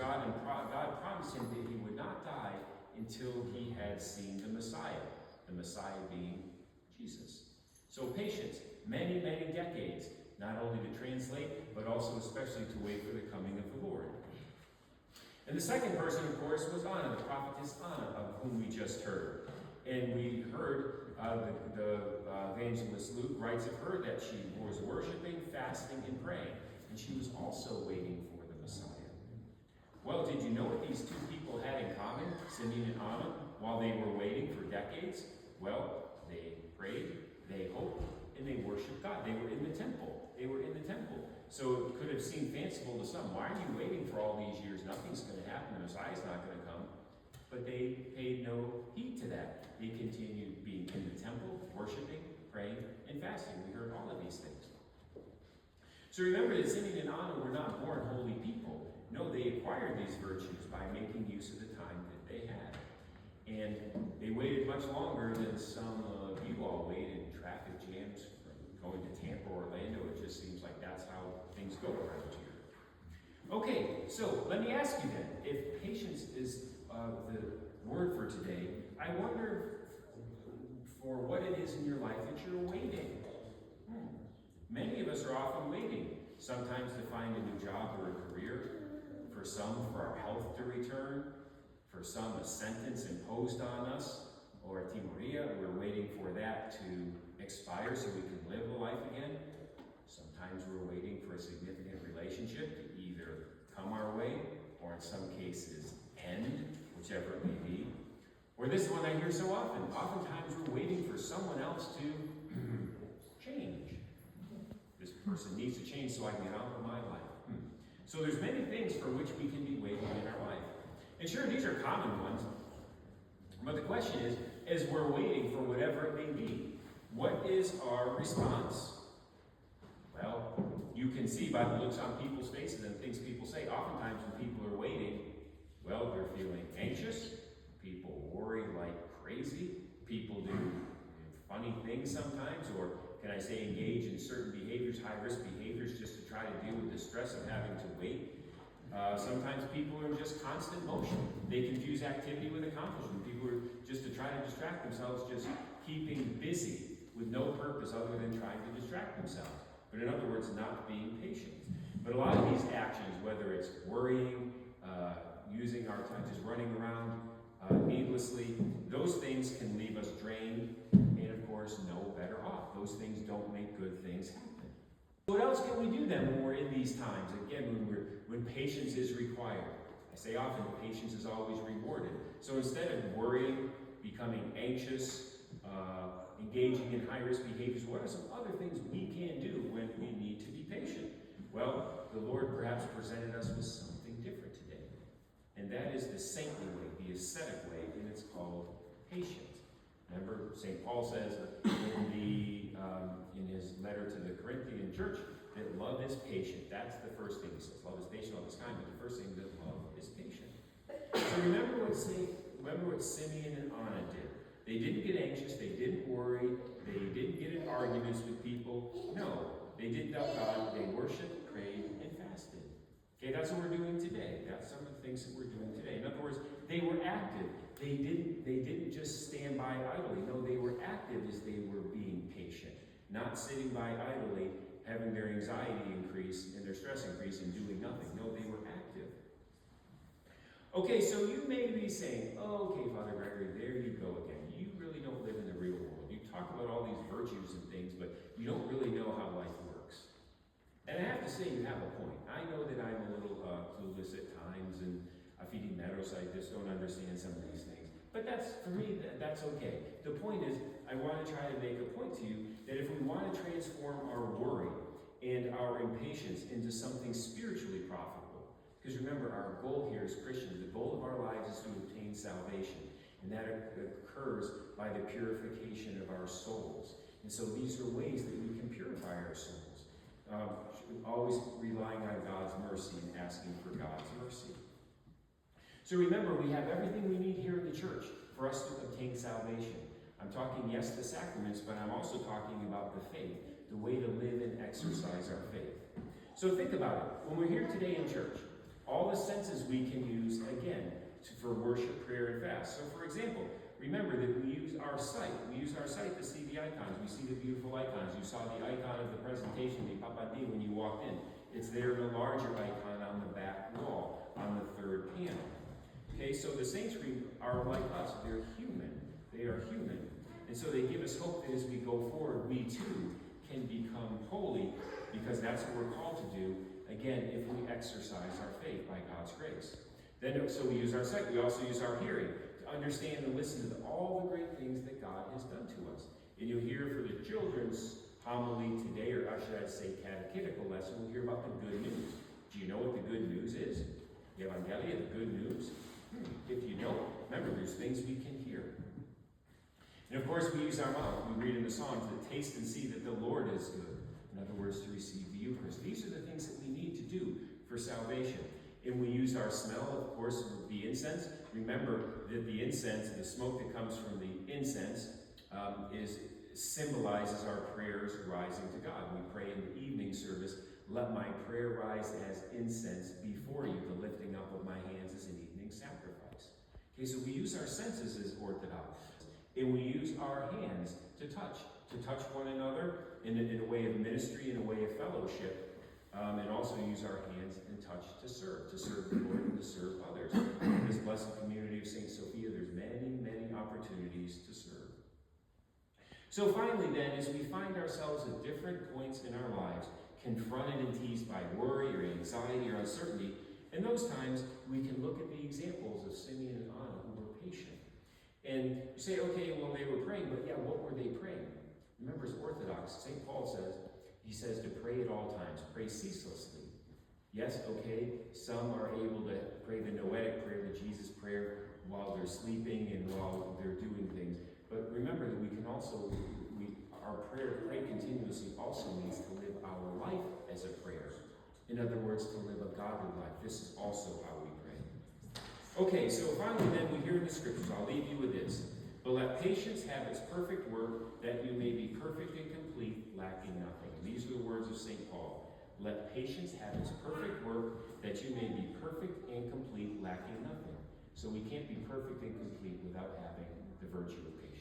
God, and God promised him that he would not die until he had seen the Messiah being Jesus. So patience, many, many decades, not only to translate, but also especially to wait for the coming of the Lord. And the second person, of course, was Anna, the prophetess Anna, of whom we just heard. And we heard the evangelist Luke writes of her that she was worshiping, fasting, and praying. And she was also waiting for the Messiah. Well, did you know what these two people had in common, Simeon and Anna, while they were waiting for decades? Well, they prayed, they hoped, and they worshiped God. They were in the temple. So it could have seemed fanciful to some. Why are you waiting for all these years? Nothing's going to happen. The Messiah's not going to come. But they paid no heed to that. They continued being in the temple, worshiping, praying, and fasting. We heard all of these things. So remember that Simeon and Anna were not born holy people. No, they acquired these virtues by making use of the time that they had. And they waited much longer than some of you all waited in traffic jams from going to Tampa or Orlando. It just seems like that's how things go around here. Okay, so let me ask you then, if patience is the word for today, I wonder for what it is in your life that you're waiting. Many of us are often waiting, sometimes to find a new job or a career, for some for our health to return, for some a sentence imposed on us, or a timoria, we're waiting for that to expire so we can live a life again. Sometimes we're waiting for a significant relationship to either come our way, or in some cases end, whichever it may be. Or this one I hear so often. Oftentimes we're waiting for someone else to change. This person needs to change so I can get on with my life. So there's many things for which we can be waiting in our life. And sure, these are common ones. But the question is, as we're waiting for whatever it may be, what is our response? Well, you can see by the looks on people's faces and things people say, oftentimes when people are waiting, well, they're feeling anxious. People worry like crazy. People do funny things sometimes, or can I say engage in certain behaviors, high-risk behaviors, just to try to deal with the stress of having to wait. Sometimes people are in just constant motion. They confuse activity with accomplishment. People are just to try to distract themselves, just keeping busy with no purpose other than trying to distract themselves. But in other words, not being patient. But a lot of these actions, whether it's worrying, using our time, just running around needlessly, those things can leave us drained and, of course, no better off. Those things don't make good things happen. What else can we do then when we're in these times? Again, when patience is required. I say often, patience is always rewarded. So instead of worrying, becoming anxious, engaging in high-risk behaviors, what are some other things we can do when we need to be patient? Well, the Lord perhaps presented us with something different today. And that is the saintly way, the ascetic way, and it's called patience. Remember, St. Paul says in his letter to the Corinthian church that love is patient. That's the first thing he says. Love is patient, love is kind, but the first thing that love is patient. So remember what Simeon and Anna did. They didn't get anxious, they didn't worry, they didn't get in arguments with people. No, they didn't doubt God, they worshiped, prayed, and fasted. Okay, that's what we're doing today. That's some of the things that we're doing today. In other words, they were active. They didn't just stand by idly. No, they were active as they were being patient. Not sitting by idly, having their anxiety increase and their stress increase and doing nothing. No, they were active. Okay, so you may be saying, oh, okay, Father Gregory, there you go again. You really don't live in the real world. You talk about all these virtues and things, but you don't really know how life works. And I have to say, you have a point. I know that I'm a little clueless at times, and feeding meadows, I just don't understand some of these things. But for me, that's okay. The point is, I want to try to make a point to you that if we want to transform our worry and our impatience into something spiritually profitable, because remember, our goal here as Christians, the goal of our lives is to obtain salvation. And that occurs by the purification of our souls. And so these are ways that we can purify our souls. Always relying on God's mercy and asking for God's mercy. So remember, we have everything we need here in the church for us to obtain salvation. I'm talking, yes, the sacraments, but I'm also talking about the faith, the way to live and exercise our faith. So think about it. When we're here today in church, all the senses we can use, again, for worship, prayer, and fast. So, for example, remember that we use our sight. We use our sight to see the icons. We see the beautiful icons. You saw the icon of the presentation, the papadi, when you walked in. It's there in a larger icon on the back wall, on the third panel. Okay, so the saints are like us. They're human. They are human. And so they give us hope that as we go forward, we too can become holy, because that's what we're called to do, again, if we exercise our faith by God's grace. Then, so we use our sight. We also use our hearing to understand and listen to all the great things that God has done to us. And you'll hear for the children's homily today, or should I say catechetical lesson, we'll hear about the good news. Do you know what the good news is? The Evangelia, the good news? If you don't, remember, there's things we can hear. And of course, we use our mouth. We read in the Psalms that taste and see that the Lord is good. In other words, to receive the Eucharist. These are the things that we need to do for salvation. And we use our smell, of course, the incense. Remember that the incense, the smoke that comes from the incense, symbolizes our prayers rising to God. We pray in the evening service, "Let my prayer rise as incense before you. The lifting up of my hands as an evening sacrifice." Okay, so we use our senses as Orthodox. And we use our hands to touch one another in a way of ministry, in a way of fellowship. And also use our hands and touch to serve the Lord and to serve others. In this blessed community of St. Sophia, there's many, many opportunities to serve. So finally then, as we find ourselves at different points in our lives, confronted and teased by worry or anxiety or uncertainty, in those times we can look at the examples of Simeon and Anna who were patient. And you say, okay, well they were praying, but yeah, what were they praying? Remember, as Orthodox, St. Paul says, he says to pray at all times, pray ceaselessly. Yes, okay, some are able to pray the Noetic prayer, the Jesus prayer, while they're sleeping and while they're doing things. But remember that we can also, our prayer, pray continuously, also means to live our life as a prayer. In other words, to live a godly life. This is also how we pray. Okay, so finally then we hear in the scriptures, I'll leave you with this. But let patience have its perfect work, that you may be perfect and complete, lacking nothing. These are the words of St. Paul. Let patience have its perfect work, that you may be perfect and complete, lacking nothing. So we can't be perfect and complete without having the virtue of patience.